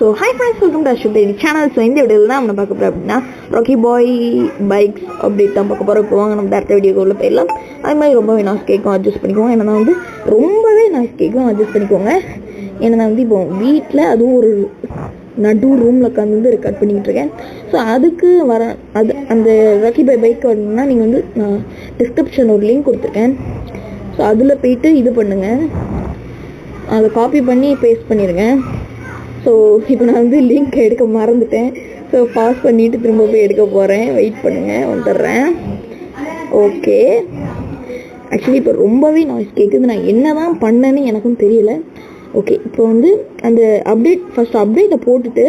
So hi friends, welcome to அஷ்யூப் daily channel. So இந்த வீடியோவில் தான் நம்ம பார்க்க போகிறோம் அப்படின்னா ராக்கி பாய் பைக்ஸ் அப்டேட் தான் பார்க்க போகிறோம். இப்போ வாங்க நம்ம டேரக்டாக வீடியோக்குள்ளே போயிடலாம். அது மாதிரி ரொம்பவே நாய்ஸ் கேட்கும், அட்ஜஸ்ட் பண்ணிக்கோங்க. ஏன்னா வந்து ரொம்பவே நாய்ஸ் கேட்கும், அட்ஜஸ்ட் பண்ணிக்கோங்க. ஏன்னா வந்து இப்போ வீட்டில் அதுவும் ஒரு நடு ரூமில் உட்காந்து ரெக்கார்ட் பண்ணிக்கிட்டு இருக்கேன். ஸோ அதுக்கு வர அந்த ராக்கி பாய் பைக் வரணும்னா நீங்கள் வந்து நான் டிஸ்கிரிப்ஷன் ஒரு லிங்க் கொடுத்துருக்கேன். ஸோ அதில் போயிட்டு இது பண்ணுங்கள், அதை காப்பி பண்ணி பேஸ்ட் பண்ணிடுங்க. ஸோ இப்போ நான் வந்து லிங்க் எடுக்க மறந்துட்டேன். ஸோ பாஸ் பண்ணிவிட்டு திரும்ப போய் எடுக்க போகிறேன். வெயிட் பண்ணுங்கள், வந்துடுறேன். ஓகே, ஆக்சுவலி இப்போ ரொம்பவே நாய்ஸ் கேட்குது. நான் என்ன தான் பண்ணேன்னு எனக்கும் தெரியல. ஓகே, இப்போ வந்து அந்த ஃபஸ்ட் அப்டேட்டை போட்டுட்டு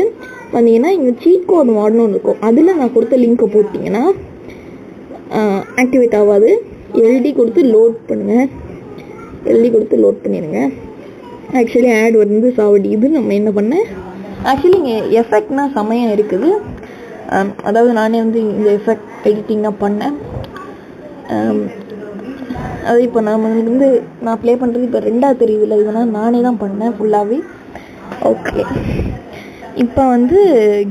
வந்தீங்கன்னா இங்கே சீட் கோட் மாடணும் இருக்கும். அதில் நான் கொடுத்த லிங்க்கை போட்டிங்கன்னா ஆக்டிவேட் ஆகாது. எல்டி கொடுத்து லோட் பண்ணுங்கள். எல்டி கொடுத்து லோட் பண்ணிடுங்க. ஆக்சுவலி ஆட் வந்து சாவடி. இது நம்ம என்ன பண்ணேன், ஆக்சுவலி இங்கே எஃபெக்ட்னா செமையாக இருக்குது. அதாவது நானே வந்து இந்த எஃபெக்ட் எடிட்டிங் தான் பண்ணேன். அது இப்போ நான் ப்ளே பண்ணுறது இப்போ ரெண்டாவது தெரியுதில்ல, இதெல்லாம் நானே தான் பண்ணேன் ஃபுல்லாகவே. ஓகே, இப்போ வந்து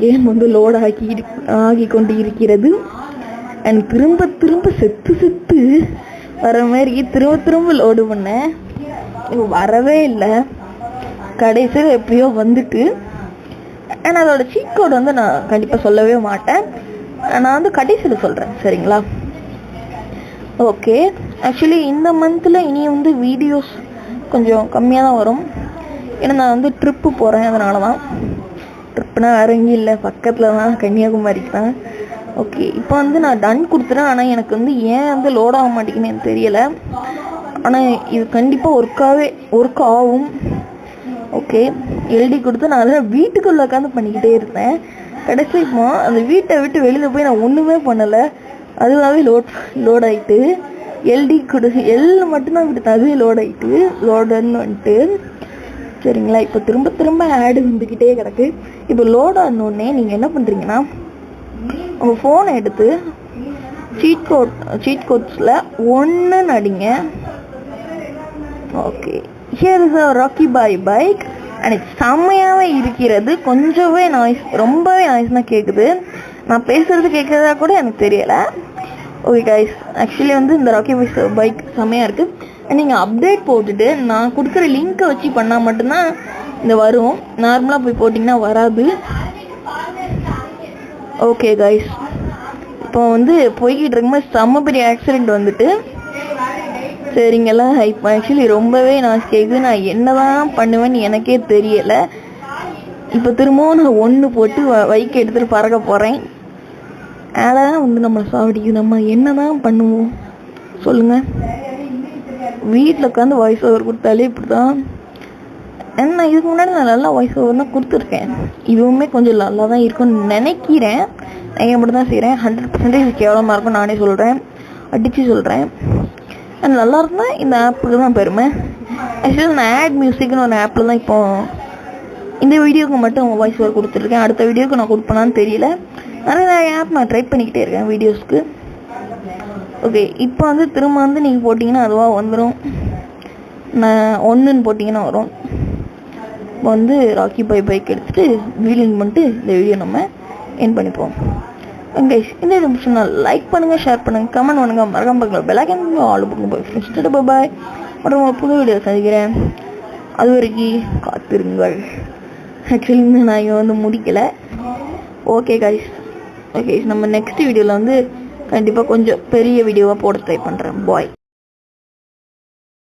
கேம் வந்து லோட் ஆகி கொண்டு இருக்கிறது. அண்ட் திரும்ப செத்து வர மாதிரி திரும்ப லோடு பண்ணேன். இப்போ வரவே இல்லை. கடைசியில் எப்படியோ வந்துட்டு, ஆனால் அதோட சீட் கோட் வந்து நான் கண்டிப்பாக சொல்லவே மாட்டேன். நான் வந்து கடைசியில் சொல்கிறேன், சரிங்களா? ஓகே, ஆக்சுவலி இந்த மந்தில் இனி வந்து வீடியோஸ் கொஞ்சம் கம்மியாக தான் வரும். ஏன்னா நான் வந்து ட்ரிப்பு போகிறேன். அதனால தான். ட்ரிப்புனா வேறு எங்கேயும் இல்லை, பக்கத்தில் தான், கன்னியாகுமரிக்கு தான். ஓகே, இப்போ வந்து நான் டன் கொடுத்துட்டேன். ஆனால் எனக்கு வந்து ஏன் வந்து லோட் ஆக மாட்டேங்குன்னு எனக்கு தெரியலை. ஆனால் இது கண்டிப்பாக ஒர்க் ஆகும். ஓகே, எல்டி கொடுத்து நான் அதில் வீட்டுக்குள்ளே உட்காந்து பண்ணிக்கிட்டே இருந்தேன். கடைசி இப்போ அந்த வீட்டை விட்டு வெளியில் போய் நான் ஒன்றுமே பண்ணலை. அதுவாகவே லோட் ஆகிட்டு எல்டி எல் மட்டும்தான் விடுத்தேன், அதுவே லோட் ஆகிட்டு லோடுன்னு வந்துட்டு. சரிங்களா? இப்போ திரும்ப ஆடு வந்துக்கிட்டே கிடக்கு. இப்போ லோட் ஆனோடனே நீங்கள் என்ன பண்ணுறீங்கன்னா, உங்கள் ஃபோனை எடுத்து சீட் கோட்ஸில் 1 அடிங்க. Okay, here is a Rocky Bhai bike and இது செம்மையாகவே இருக்கிறது. கொஞ்சமே ரொம்பவே நாய்ஸ் தான் கேட்குது. நான் பேசுகிறது கேட்குறதா கூட எனக்கு தெரியலை. ஓகே கைஸ், ஆக்சுவலி வந்து இந்த ராக்கி பாய் பைக் செம்மையாக இருக்குது. நீங்கள் அப்டேட் போட்டுட்டு நான் கொடுக்குற லிங்க்கை வச்சு பண்ணால் மட்டும்தான் இந்த வரும். நார்மலாக போய் போட்டிங்கன்னா வராது. ஓகே கைஸ், இப்போ வந்து போய்கிட்டு இருக்கும்போது செம்ம பெரிய ஆக்சிடெண்ட் வந்துட்டு. சரிங்களா? இப்போ ஆக்சுவலி ரொம்பவே நான் கேட்குது. நான் என்ன தான் பண்ணுவேன்னு எனக்கே தெரியலை. இப்போ திரும்பவும் நான் 1 போட்டு பைக் எடுத்துகிட்டு பறக்க போகிறேன். அதெல்லாம் வந்து நம்மளை சாவடிக்குது. நம்ம என்ன தான் பண்ணுவோம் சொல்லுங்கள்? வீட்டில் உட்காந்து வாய்ஸ் ஓவர் கொடுத்தாலே இப்படி தான். ஏன்னா இதுக்கு முன்னாடி நான் நல்லா வாய்ஸ் ஓவர் தான் கொடுத்துருக்கேன். இதுவுமே கொஞ்சம் நல்லா தான் இருக்கும்னு நினைக்கிறேன். நான் எப்படி தான் செய்கிறேன். 100% கேவலமாக இருக்கும் நானே சொல்கிறேன், அடித்து சொல்கிறேன். அண்ட் நல்லா இருந்தால் இந்த ஆப்புக்கு தான் பெருமை. ஆக்சுவலி நான் ஆட் மியூசிக்னு ஒரு ஆப்பில் தான் இப்போ இந்த வீடியோவுக்கு மட்டும் வாய்ஸ் ஓவர் கொடுத்துருக்கேன். அடுத்த வீடியோவுக்கு நான் கொடுப்பேனான்னு தெரியல. நிறைய ஆப் நான் ட்ரை பண்ணிக்கிட்டே இருக்கேன் வீடியோஸ்க்கு. ஓகே, இப்போ வந்து திரும்ப வந்து நீங்கள் போட்டிங்கன்னா அதுவாக வந்துடும். நான் 1ன்னு போட்டிங்கன்னா வரும். இப்போ வந்து ராக்கி பாய் பைக் எடுத்துகிட்டு வீலிங் பண்ணிட்டு இந்த வீடியோ நம்ம என் பண்ணிப்போம். கைஸ், இந்த நிமிஷம் லைக் பண்ணுங்கள், ஷேர் பண்ணுங்கள், கமெண்ட் பண்ணுங்கள், மறக்காம பார்க்கலாம், பெல் ஐகான் ஆல் பண்ணுங்க. பாய், மற்றும் ஒரு புது வீடியோ சந்திக்கிறேன். அது வரைக்கும் காத்திருங்கள். ஆக்சுவலி நான் இங்கே வந்து முடிக்கலை. ஓகே கைஸ், ஓகே, நம்ம நெக்ஸ்ட் வீடியோவில் வந்து கண்டிப்பாக கொஞ்சம் பெரிய வீடியோவாக போட ட்ரை பண்ணுறேன். பாய்.